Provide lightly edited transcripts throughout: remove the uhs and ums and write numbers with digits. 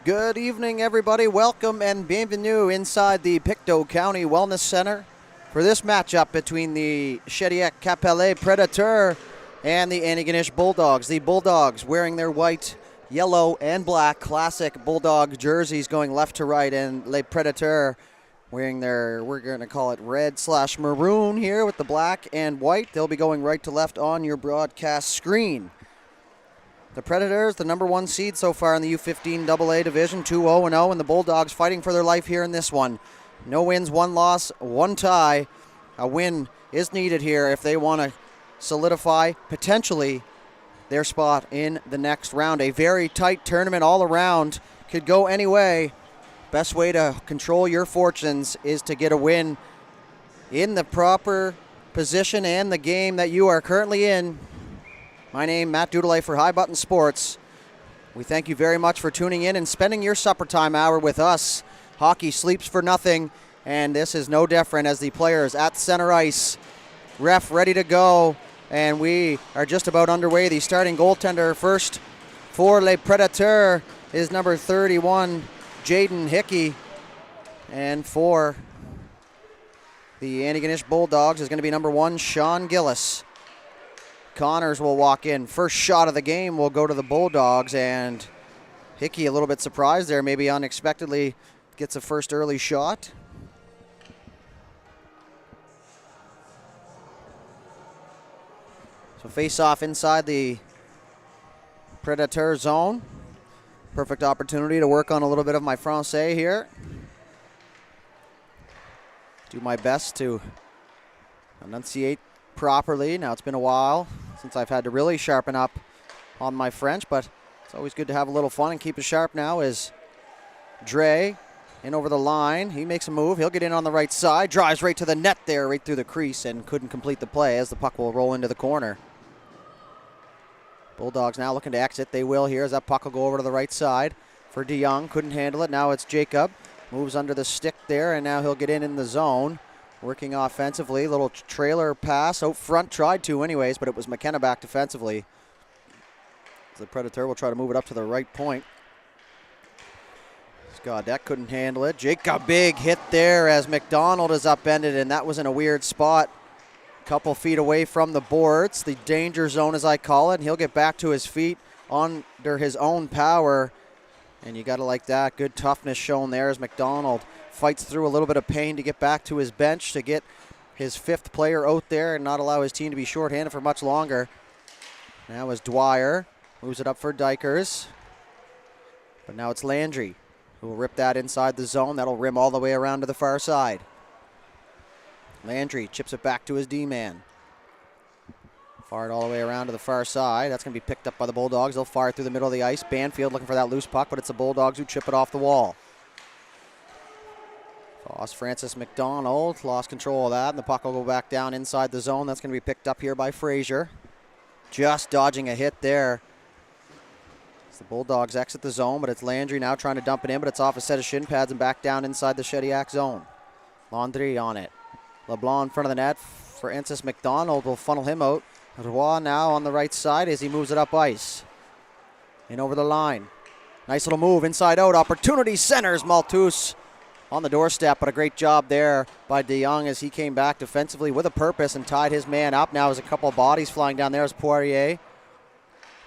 Good evening, everybody. Welcome and bienvenue inside the Pictou County Wellness Center for this matchup between the Shediac Cap-Pele Predateurs and the Antigonish Bulldogs. The Bulldogs wearing their white, yellow, and black classic Bulldog jerseys going left to right, and Les Predateurs wearing their, we're going to call it red/maroon here with the black and white. They'll be going right to left on your broadcast screen. The Predators, the number one seed so far in the U15AA division, 2-0-0, and the Bulldogs fighting for their life here in this one. No wins, one loss, one tie. A win is needed here if they want to solidify potentially their spot in the next round. A very tight tournament all around. Could go any way. Best way to control your fortunes is to get a win in the proper position and the game that you are currently in. My name, Matt Dudelay for High Button Sports. We thank you very much for tuning in and spending your supper time hour with us. Hockey sleeps for nothing, and this is no different as the players at center ice. Ref ready to go, and we are just about underway. The starting goaltender first for Les Predateurs is number 31, Jaden Hickey. And for the Antigonish Bulldogs is going to be number 1, Sean Gillis. Connors will walk in. First shot of the game will go to the Bulldogs, and Hickey a little bit surprised there, maybe unexpectedly gets a first early shot. So face off inside the Predator zone. Perfect opportunity to work on a little bit of my Francais here. Do my best to enunciate properly. Now it's been a while since I've had to really sharpen up on my French, but it's always good to have a little fun and keep it sharp now as Dre in over the line. He makes a move. He'll get in on the right side. Drives right to the net there, right through the crease, and couldn't complete the play as the puck will roll into the corner. Bulldogs now looking to exit. They will here as that puck will go over to the right side for DeYoung. Couldn't handle it. Now it's Jacob. Moves under the stick there, and now he'll get in the zone. Working offensively, little trailer pass out front, tried to anyways, but it was McKenna back defensively. The Predator will try to move it up to the right point. Scott, that couldn't handle it. Jacob, big hit there as McDonald is upended, and that was in a weird spot. A couple feet away from the boards, the danger zone as I call it, and he'll get back to his feet under his own power. And you got to like that. Good toughness shown there as McDonald fights through a little bit of pain to get back to his bench to get his fifth player out there and not allow his team to be shorthanded for much longer. Now as Dwyer moves it up for Dykers. But now it's Landry who will rip that inside the zone. That'll rim all the way around to the far side. Landry chips it back to his D-man. Fired all the way around to the far side. That's going to be picked up by the Bulldogs. They'll fire through the middle of the ice. Banfield looking for that loose puck, but it's the Bulldogs who chip it off the wall. Francis McDonald lost control of that, and the puck will go back down inside the zone. That's going to be picked up here by Frazier. Just dodging a hit there. As the Bulldogs exit the zone, but it's Landry now trying to dump it in, but it's off a set of shin pads and back down inside the Shediac zone. Landry on it. LeBlanc in front of the net. Francis McDonald will funnel him out. Roy now on the right side as he moves it up ice. In over the line. Nice little move inside out. Opportunity centers. Malthus on the doorstep, but a great job there by DeYoung as he came back defensively with a purpose and tied his man up. Now there's a couple of bodies flying down there as Poirier.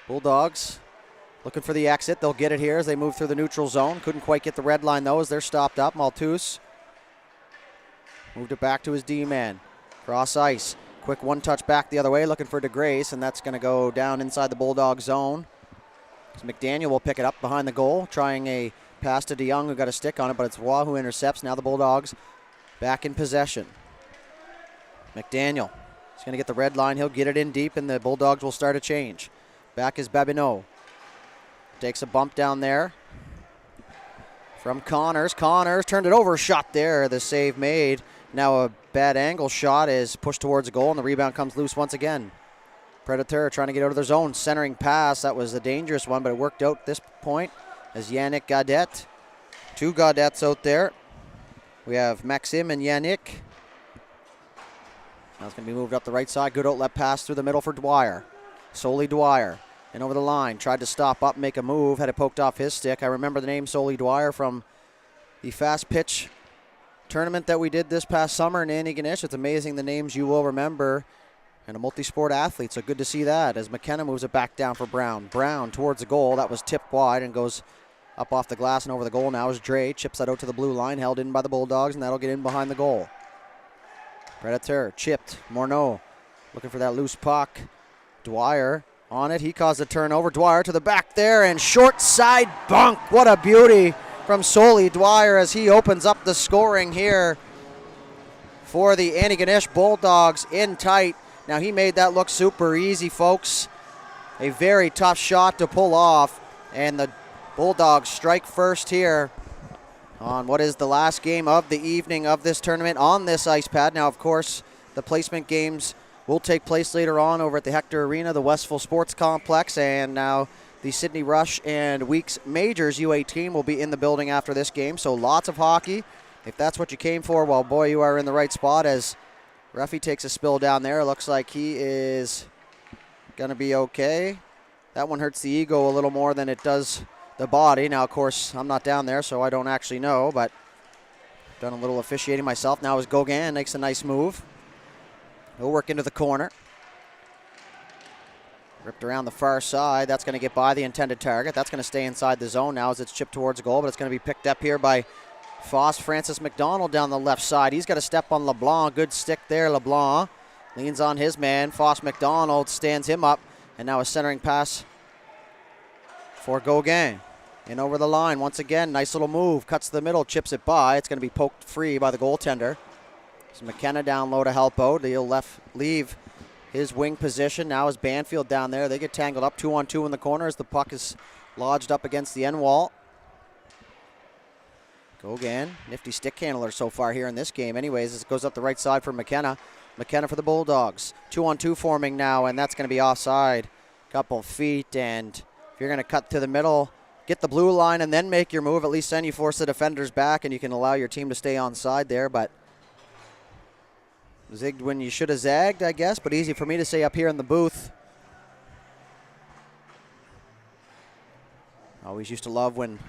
Bulldogs looking for the exit. They'll get it here as they move through the neutral zone. Couldn't quite get the red line though as they're stopped up. Malthus moved it back to his D-man. Cross ice. Quick one-touch back the other way, looking for DeGrace, and that's going to go down inside the Bulldog zone. So McDaniel will pick it up behind the goal, trying a pass to DeYoung, who got a stick on it, but it's Roy who intercepts. Now the Bulldogs back in possession. McDaniel is going to get the red line. He'll get it in deep, and the Bulldogs will start a change. Back is Babineau. Takes a bump down there from Connors. Connors turned it over, shot there. The save made. Now a bad angle shot is pushed towards the goal, and the rebound comes loose once again. Predator trying to get out of their zone. Centering pass. That was a dangerous one, but it worked out at this point as Yannick Gaudette. Two Gaudettes out there. We have Maxime and Yannick. Now it's going to be moved up the right side. Good outlet pass through the middle for Dwyer. Solely Dwyer. And over the line, tried to stop up, make a move, had it poked off his stick. I remember the name Solly Dwyer from the fast pitch tournament that we did this past summer in Antigonish. It's amazing the names you will remember, and a multi-sport athlete, so good to see that as McKenna moves it back down for Brown. Brown towards the goal. That was tipped wide and goes up off the glass and over the goal. Now is Dre. Chips that out to the blue line, held in by the Bulldogs, and that'll get in behind the goal. Predator chipped. Morneau looking for that loose puck. Dwyer on it. He caused a turnover. Dwyer to the back there and short side bunk. What a beauty from Solly Dwyer as he opens up the scoring here for the Antigonish Bulldogs in tight. Now he made that look super easy, folks. A very tough shot to pull off, and the Bulldogs strike first here on what is the last game of the evening of this tournament on this ice pad. Now, of course, the placement games will take place later on over at the Hector Arena, the Westville Sports Complex, and now the Sydney Rush and Weeks Majors U18 will be in the building after this game. So lots of hockey. If that's what you came for, well, boy, you are in the right spot as Ruffy takes a spill down there. Looks like he is going to be okay. That one hurts the ego a little more than it does the body. Now, of course, I'm not down there, so I don't actually know, but done a little officiating myself. Now as Gauguin makes a nice move. He'll work into the corner. Ripped around the far side. That's going to get by the intended target. That's going to stay inside the zone now as it's chipped towards goal, but it's going to be picked up here by Foss. Francis McDonald down the left side. He's got a step on LeBlanc. Good stick there, LeBlanc. Leans on his man. Foss McDonald stands him up, and now a centering pass for Gauguin. In over the line once again. Nice little move. Cuts to the middle, chips it by. It's going to be poked free by the goaltender. So McKenna down low to help out. He'll leave his wing position. Now is Banfield down there. They get tangled up 2-on-2 in the corner as the puck is lodged up against the end wall. Gauguin, nifty stick handler so far here in this game. Anyways, it goes up the right side for McKenna. McKenna for the Bulldogs. 2-on-2 forming now, and that's going to be offside. Couple feet, and if you're going to cut to the middle, get the blue line and then make your move. At least then you force the defenders back and you can allow your team to stay onside there, but zigged when you should have zagged, I guess, but easy for me to say up here in the booth. Always used to love when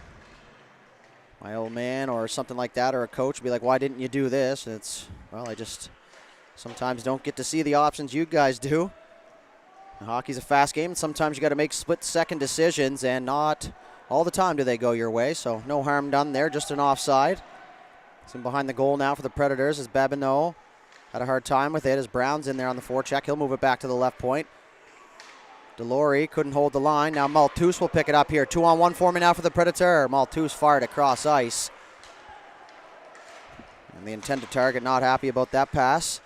my old man or something like that or a coach would be like, why didn't you do this? And it's, well, I just sometimes don't get to see the options you guys do. And hockey's a fast game, and sometimes you got to make split-second decisions, and not all the time do they go your way, so no harm done there, just an offside. It's in behind the goal now for the Predators as Babineau had a hard time with it as Brown's in there on the forecheck. He'll move it back to the left point. Delory couldn't hold the line. Now Malthus will pick it up here. 2-on-1 forming now for the Predator. Malthus fired across ice. And the intended target not happy about that pass.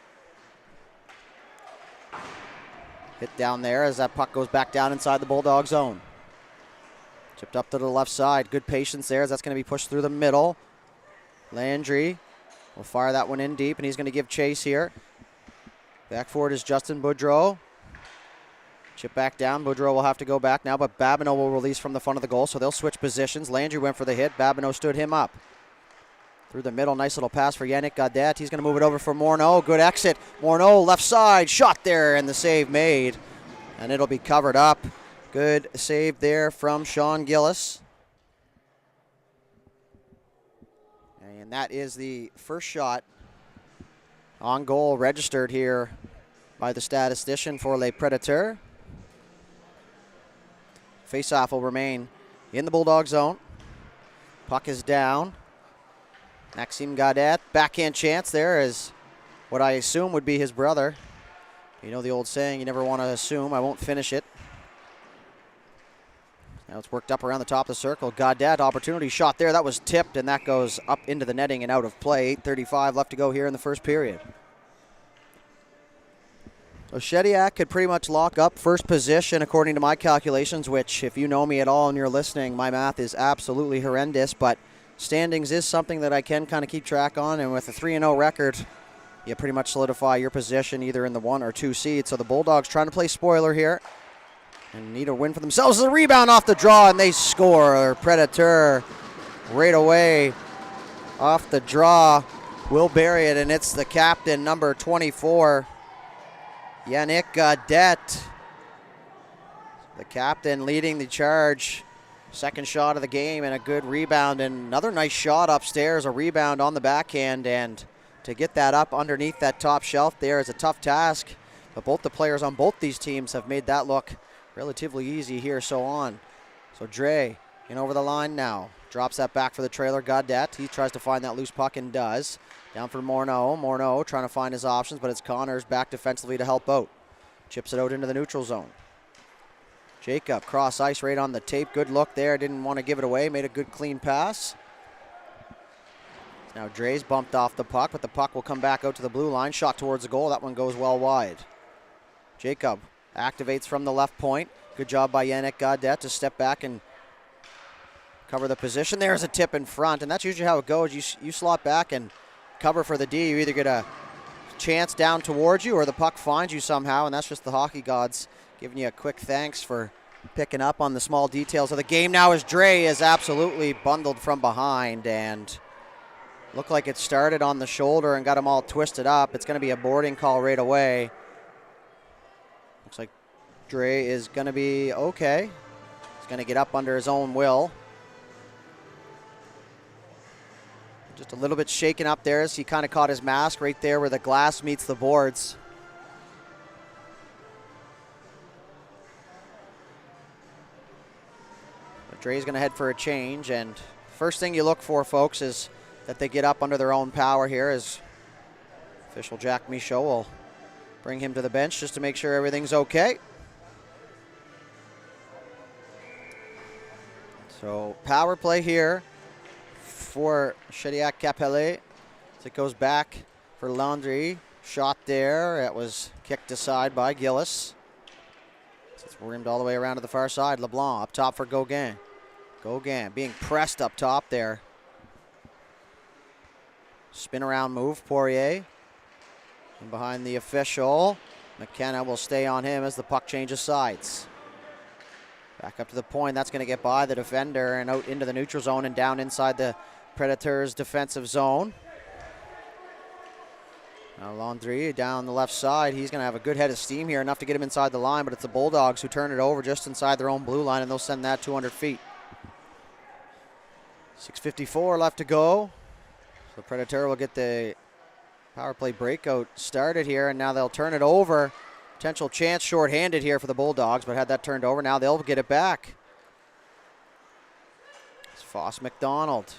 Hit down there as that puck goes back down inside the Bulldog zone. Chipped up to the left side. Good patience there as that's going to be pushed through the middle. Landry will fire that one in deep, and he's going to give chase here. Back forward is Justin Boudreau. Chip back down. Boudreau will have to go back now, but Babineau will release from the front of the goal, so they'll switch positions. Landry went for the hit. Babineau stood him up. Through the middle, nice little pass for Yannick Gaudette. He's going to move it over for Morneau. Good exit. Morneau left side, shot there, and the save made. And it'll be covered up. Good save there from Sean Gillis. And that is the first shot on goal registered here by the statistician for Les Predateurs. Faceoff will remain in the Bulldog zone. Puck is down. Maxime Gaudette, backhand chance there is what I assume would be his brother. You know the old saying, you never want to assume. I won't finish it. Now it's worked up around the top of the circle. Gaudette, opportunity shot there. That was tipped, and that goes up into the netting and out of play. 8:35 left to go here in the first period. So Shediac could pretty much lock up first position according to my calculations, which if you know me at all and you're listening, my math is absolutely horrendous, but standings is something that I can kind of keep track on, and with a 3-0 record, you pretty much solidify your position either in the 1 or 2 seed. So the Bulldogs trying to play spoiler here and need a win for themselves. A rebound off the draw, and they score. Predator right away off the draw will bury it, and it's the captain, number 24, Yannick Gaudette. The captain leading the charge. Second shot of the game and a good rebound, and another nice shot upstairs, a rebound on the backhand, and to get that up underneath that top shelf there is a tough task, but both the players on both these teams have made that look relatively easy here. So Dre in over the line now, drops that back for the trailer. Gaudette, he tries to find that loose puck and does. Down for Morneau trying to find his options, but it's Connors back defensively to help out. Chips it out into the neutral zone. Jacob, cross ice right on the tape. Good look there. Didn't want to give it away. Made a good clean pass. Now Dre's bumped off the puck, but the puck will come back out to the blue line. Shot towards the goal. That one goes well wide. Jacob activates from the left point. Good job by Yannick Gaudette to step back and cover the position. There's a tip in front, and that's usually how it goes. You slot back and cover for the D. You either get a chance down towards you or the puck finds you somehow, and that's just the hockey gods giving you a quick thanks for picking up on the small details of the game. Now as Dre is absolutely bundled from behind and looked like it started on the shoulder and got him all twisted up. It's going to be a boarding call right away. Looks like Dre is going to be okay. He's going to get up under his own will. Just a little bit shaken up there as he kind of caught his mask right there where the glass meets the boards. Dre's going to head for a change, and first thing you look for, folks, is that they get up under their own power here, as official Jack Michaud will bring him to the bench just to make sure everything's okay. So power play here for Shediac Cap-Pele as it goes back for Landry. Shot there. It was kicked aside by Gillis. It's rimmed all the way around to the far side. LeBlanc up top for Gauguin. Gauguin being pressed up top there. Spin around move, Poirier. And behind the official, McKenna will stay on him as the puck changes sides. Back up to the point, that's going to get by the defender and out into the neutral zone and down inside the Predators' defensive zone. Now Landry down the left side. He's going to have a good head of steam here, enough to get him inside the line, but it's the Bulldogs who turn it over just inside their own blue line, and they'll send that 200 feet. 6:54 left to go. So Predator will get the power play breakout started here, and now they'll turn it over. Potential chance shorthanded here for the Bulldogs, but had that turned over. Now they'll get it back. It's Foss McDonald.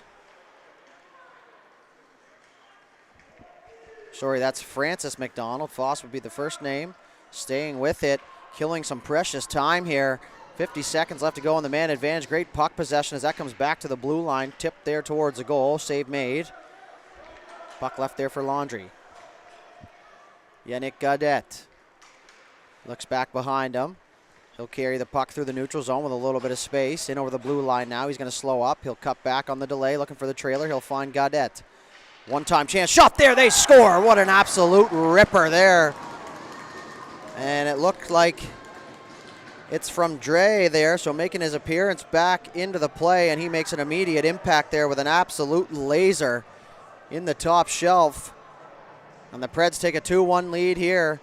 Sorry, that's Francis McDonald. Foss would be the first name. Staying with it, killing some precious time here. 50 seconds left to go on the man advantage. Great puck possession as that comes back to the blue line. Tipped there towards the goal. Save made. Puck left there for Landry. Yannick Gaudette looks back behind him. He'll carry the puck through the neutral zone with a little bit of space. In over the blue line now. He's going to slow up. He'll cut back on the delay, looking for the trailer. He'll find Gaudette. One-time chance. Shot there. They score. What an absolute ripper there. And it looked like it's from Dre there, so making his appearance back into the play, and he makes an immediate impact there with an absolute laser in the top shelf. And the Preds take a 2-1 lead here.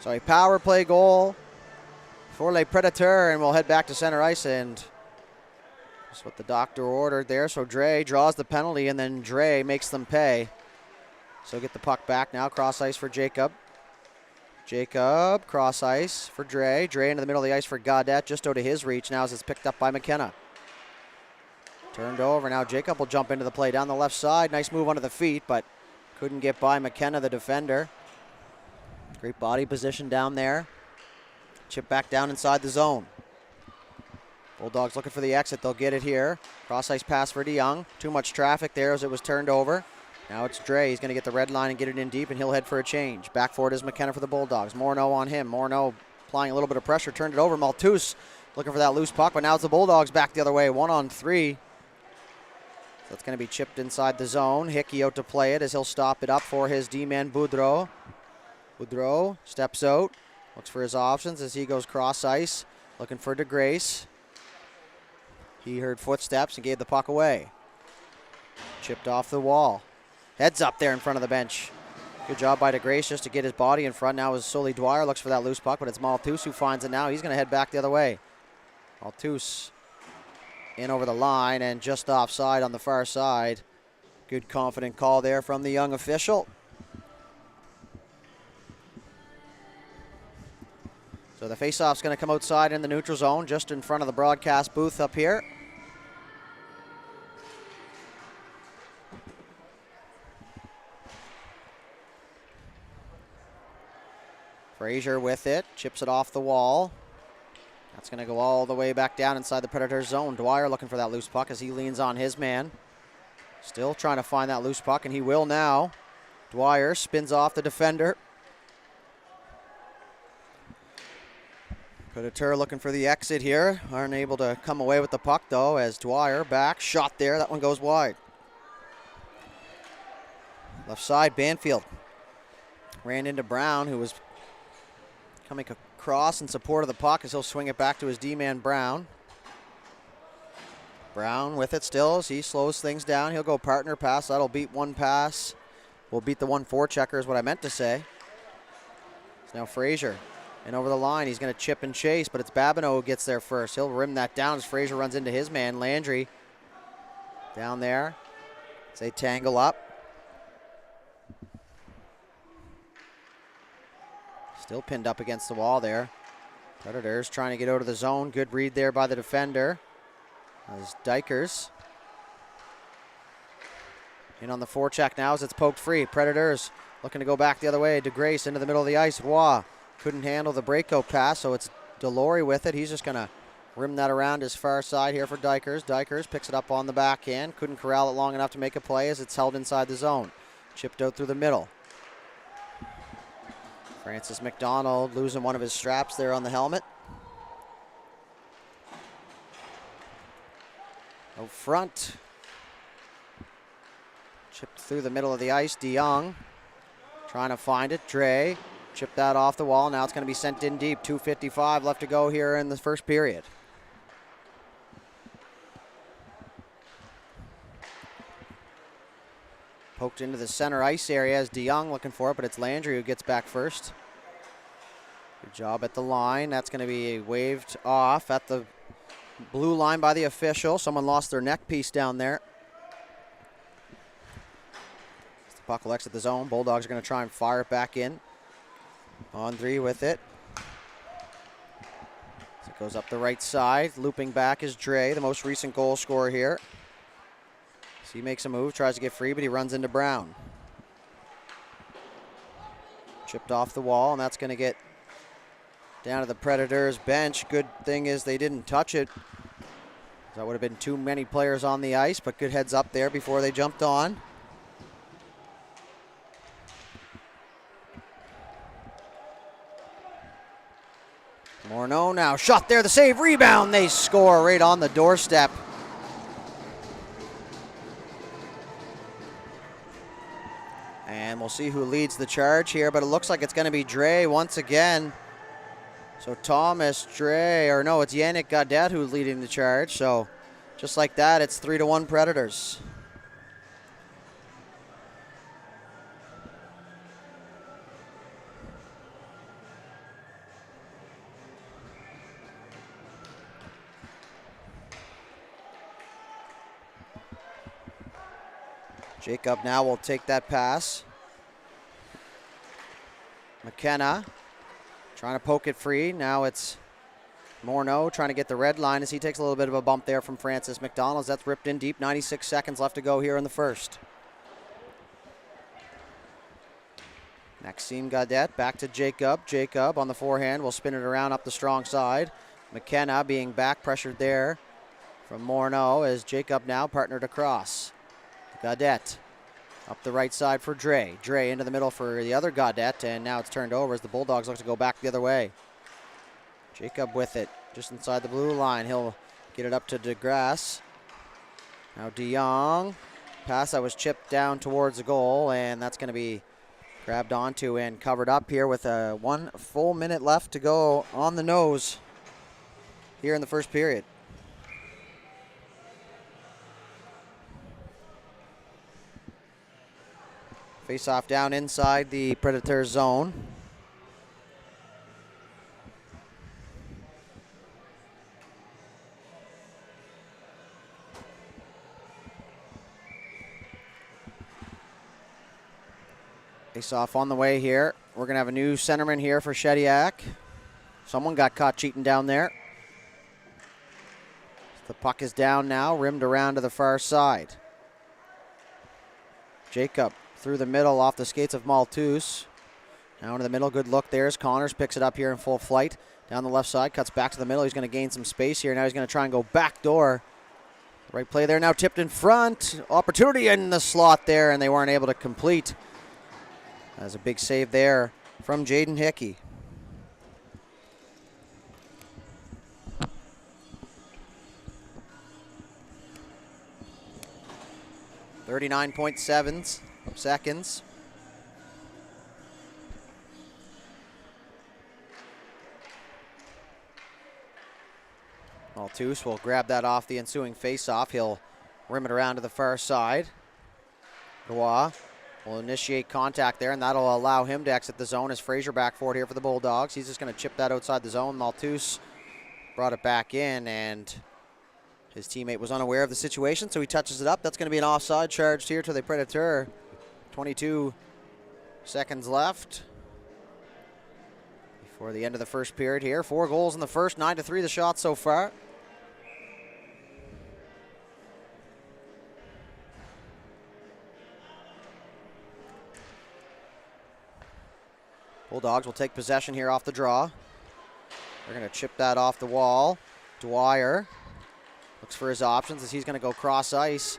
So a power play goal for Les Predateurs, and we'll head back to center ice, and that's what the doctor ordered there. So Dre draws the penalty, and then Dre makes them pay. So get the puck back now. Cross ice for Jacob. Jacob, cross ice for Dre. Dre into the middle of the ice for Gaudette, just out of his reach now as it's picked up by McKenna. Turned over. Now Jacob will jump into the play down the left side. Nice move under the feet, but couldn't get by McKenna, the defender. Great body position down there. Chip back down inside the zone. Bulldogs looking for the exit. They'll get it here. Cross ice pass for DeYoung. Too much traffic there as it was turned over. Now it's Dre. He's going to get the red line and get it in deep, and he'll head for a change. Back for it is McKenna for the Bulldogs. Morneau on him. Morneau applying a little bit of pressure. Turned it over. Malthus looking for that loose puck, but now it's the Bulldogs back the other way. 1-on-3. So that's going to be chipped inside the zone. Hickey out to play it as he'll stop it up for his D-man Boudreau. Boudreau steps out. Looks for his options as he goes cross ice. Looking for DeGrace. He heard footsteps and gave the puck away. Chipped off the wall. Heads up there in front of the bench. Good job by DeGrace just to get his body in front. Now is Sully Dwyer looks for that loose puck, but it's Malthus who finds it now. He's going to head back the other way. Malthus in over the line and just offside on the far side. Good confident call there from the young official. So the faceoff's going to come outside in the neutral zone, just in front of the broadcast booth up here. Frazier with it, chips it off the wall. That's going to go all the way back down inside the Predators zone. Dwyer looking for that loose puck as he leans on his man. Still trying to find that loose puck, and he will now. Dwyer spins off the defender. Predator looking for the exit here. Aren't able to come away with the puck, though, as Dwyer back. Shot there. That one goes wide. Left side, Banfield. Ran into Brown, who was coming across in support of the puck as he'll swing it back to his D-man, Brown. Brown with it still as he slows things down. He'll go partner pass. That'll beat one pass. Will beat the 1-4 checker is what I meant to say. It's now Frazier. And over the line, he's going to chip and chase, but it's Babineau who gets there first. He'll rim that down as Frazier runs into his man, Landry. Down there as they tangle up. Still pinned up against the wall there. Predators trying to get out of the zone. Good read there by the defender. As Dykers in on the forecheck now as it's poked free. Predators looking to go back the other way. DeGrace into the middle of the ice. Roy couldn't handle the breakout pass, so it's Delory with it. He's just going to rim that around his far side here for Dykers. Dykers picks it up on the backhand. Couldn't corral it long enough to make a play as it's held inside the zone. Chipped out through the middle. Francis McDonald losing one of his straps there on the helmet. Out front. Chipped through the middle of the ice. DeYoung trying to find it. Dre chipped that off the wall. Now it's going to be sent in deep. 2:55 left to go here in the first period. Poked into the center ice area as DeYoung looking for it, but it's Landry who gets back first. Good job at the line. That's going to be waved off at the blue line by the official. Someone lost their neck piece down there. As the puck will exit the zone. Bulldogs are going to try and fire it back in. Andre with it. As it goes up the right side. Looping back is Dre, the most recent goal scorer here. So he makes a move, tries to get free, but he runs into Brown. Chipped off the wall, and that's going to get down to the Predators bench. Good thing is they didn't touch it. That would have been too many players on the ice, but good heads up there before they jumped on. Morneau now, shot there, the save, rebound, they score right on the doorstep. And we'll see who leads the charge here, but it looks like it's going to be Dre once again. So Thomas, Dre, or no, it's Yannick Gaudette who's leading the charge. So just like that, it's 3-1 Predators. Jacob now will take that pass. McKenna trying to poke it free. Now it's Morneau trying to get the red line as he takes a little bit of a bump there from Francis McDonald. That's ripped in deep. 96 seconds left to go here in the first. Maxime Gaudette back to Jacob. Jacob on the forehand will spin it around up the strong side. McKenna being back pressured there from Morneau as Jacob now partnered across. Gaudette up the right side for Dre. Dre into the middle for the other Gaudette, and now it's turned over as the Bulldogs look to go back the other way. Jacob with it just inside the blue line. He'll get it up to DeGrasse. Now DeYoung. Pass that was chipped down towards the goal, and that's going to be grabbed onto and covered up here with 1 full minute left to go on the nose here in the first period. Face off down inside the Predators zone. Face off on the way here. We're going to have a new centerman here for Shediac. Someone got caught cheating down there. The puck is down now, rimmed around to the far side. Jacob through the middle off the skates of Malthus. Now into the middle, good look there as Connors picks it up here in full flight. Down the left side, cuts back to the middle. He's going to gain some space here. Now he's going to try and go back door. Right play there, now tipped in front. Opportunity in the slot there, and they weren't able to complete. That's a big save there from Jaden Hickey. .7 seconds. Malthus will grab that off the ensuing face-off. He'll rim it around to the far side. Roy will initiate contact there, and that'll allow him to exit the zone as Fraser back forward here for the Bulldogs. He's just going to chip that outside the zone. Malthus brought it back in, and his teammate was unaware of the situation, so he touches it up. That's going to be an offside charge here to the Predator. 22 seconds left before the end of the first period here. 4 goals in the first, 9-3 the shot so far. Bulldogs will take possession here off the draw. They're going to chip that off the wall. Dwyer looks for his options as he's going to go cross ice.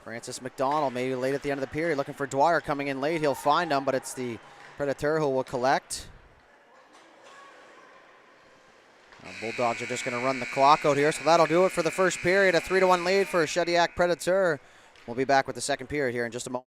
Francis McDonald maybe late at the end of the period looking for Dwyer coming in late. He'll find him, but it's the Predator who will collect. Now Bulldogs are just going to run the clock out here, so that'll do it for the first period. A 3-1 lead for Shediac Predator. We'll be back with the second period here in just a moment.